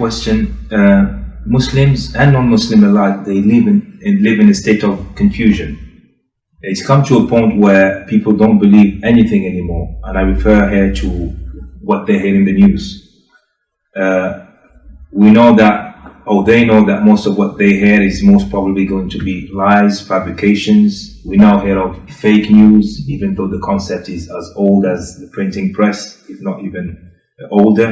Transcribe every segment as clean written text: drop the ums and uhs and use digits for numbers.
question. Muslims and non-Muslim alike, they live in a state of confusion. It's come to a point where people don't believe anything anymore, and I refer here to what they hear in the news. We know that, or they know that most of what they hear is most probably going to be lies, fabrications. We now hear of fake news, even though the concept is as old as the printing press, if not even older.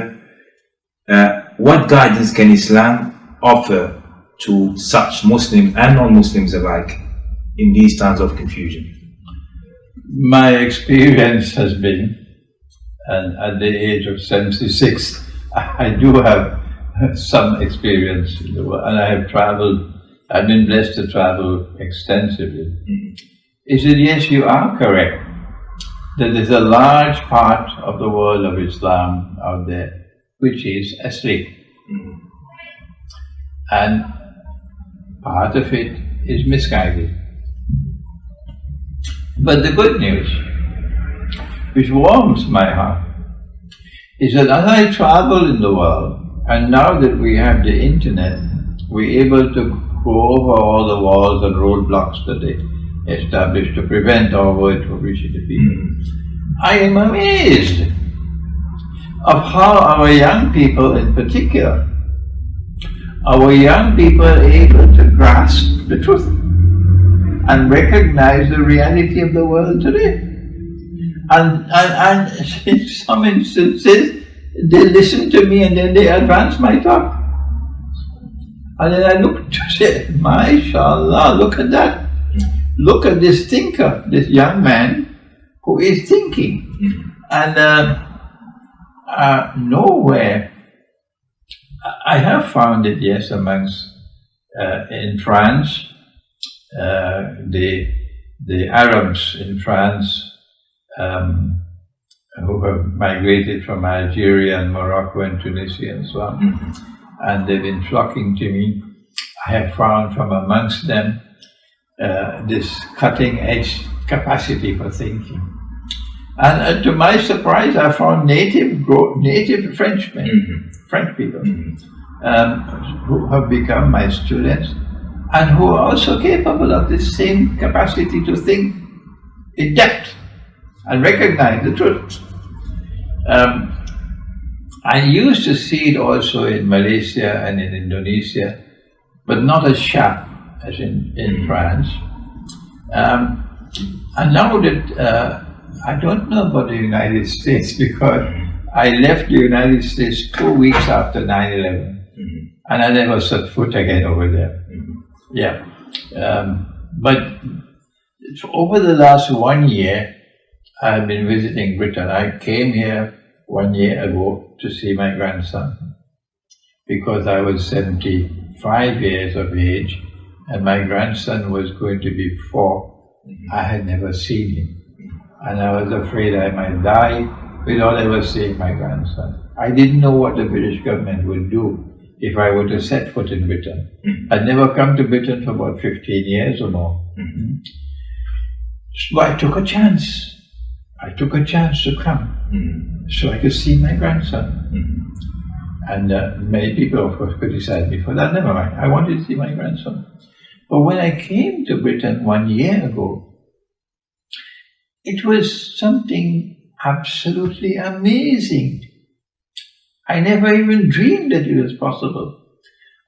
What guidance can Islam offer to such Muslims and non-Muslims alike in these times of confusion? My experience has been, and at the age of 76, I do have some experience in the world, and I have traveled, I've been blessed to travel extensively. He said, yes, you are correct, that there's a large part of the world of Islam out there which is asleep. And part of it is misguided. But the good news, which warms my heart, is that as I travel in the world, and now that we have the internet, we're able to go over all the walls and roadblocks that they established to prevent our word from reaching the people. I am amazed of how our young people in particular, our young people are able to grasp the truth and recognize the reality of the world today. And in some instances, they listen to me and then they advance my thought. And then I look to say, MashaAllah, look at that. Look at this thinker, this young man who is thinking. And nowhere, I have found it, yes, amongst, in France, the Arabs in France who have migrated from Algeria and Morocco and Tunisia and so on, and they've been flocking to me. I have found from amongst them this cutting-edge capacity for thinking. And to my surprise, I found native Frenchmen, French people, who have become my students and who are also capable of this same capacity to think in depth and recognize the truth. I used to see it also in Malaysia and in Indonesia, but not as sharp as in France. And now that I don't know about the United States, because I left the United States 2 weeks after 9/11, and I never set foot again over there. Yeah, but over the last 1 year, I've been visiting Britain. I came here 1 year ago to see my grandson, because I was 75 years of age, and my grandson was going to be 4. I had never seen him. And I was afraid I might die without ever seeing my grandson. I didn't know what the British government would do if I were to set foot in Britain. I'd never come to Britain for about 15 years or more. So I took a chance. I took a chance to come so I could see my grandson. And many people, of course, criticized me for that. Never mind, I wanted to see my grandson. But when I came to Britain 1 year ago, it was something absolutely amazing. I never even dreamed that it was possible.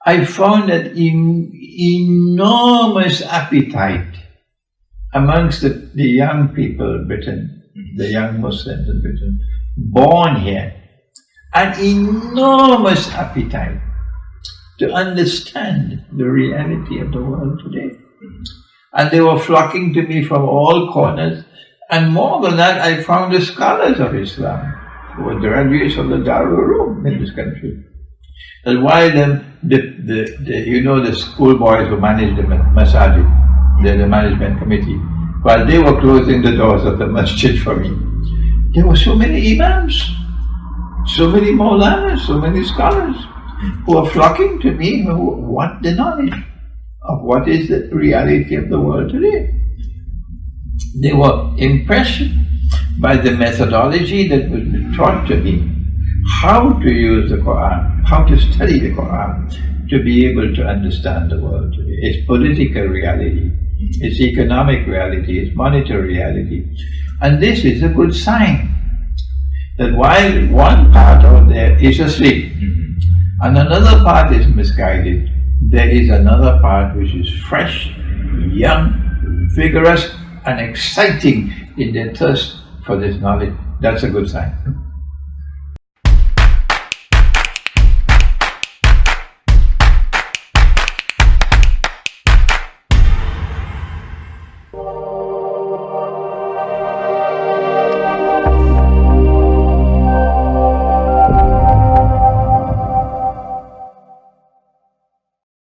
I found that enormous appetite amongst the young people in Britain, the young Muslims in Britain, born here, an enormous appetite to understand the reality of the world today. And they were flocking to me from all corners. And more than that, I found the scholars of Islam, who were graduates of the Darul Uloom in this country. And while the schoolboys who managed the masajid, the management committee, while they were closing the doors of the masjid for me, there were so many imams, so many maulanas, so many scholars who are flocking to me, who want the knowledge of what is the reality of the world today. They were impressed by the methodology that was taught to me, how to use the Quran, how to study the Quran to be able to understand the world. Its political reality, its economic reality, its monetary reality. And this is a good sign that while one part out there is asleep and another part is misguided, there is another part which is fresh, young, vigorous and exciting in their thirst for this knowledge. That's a good sign.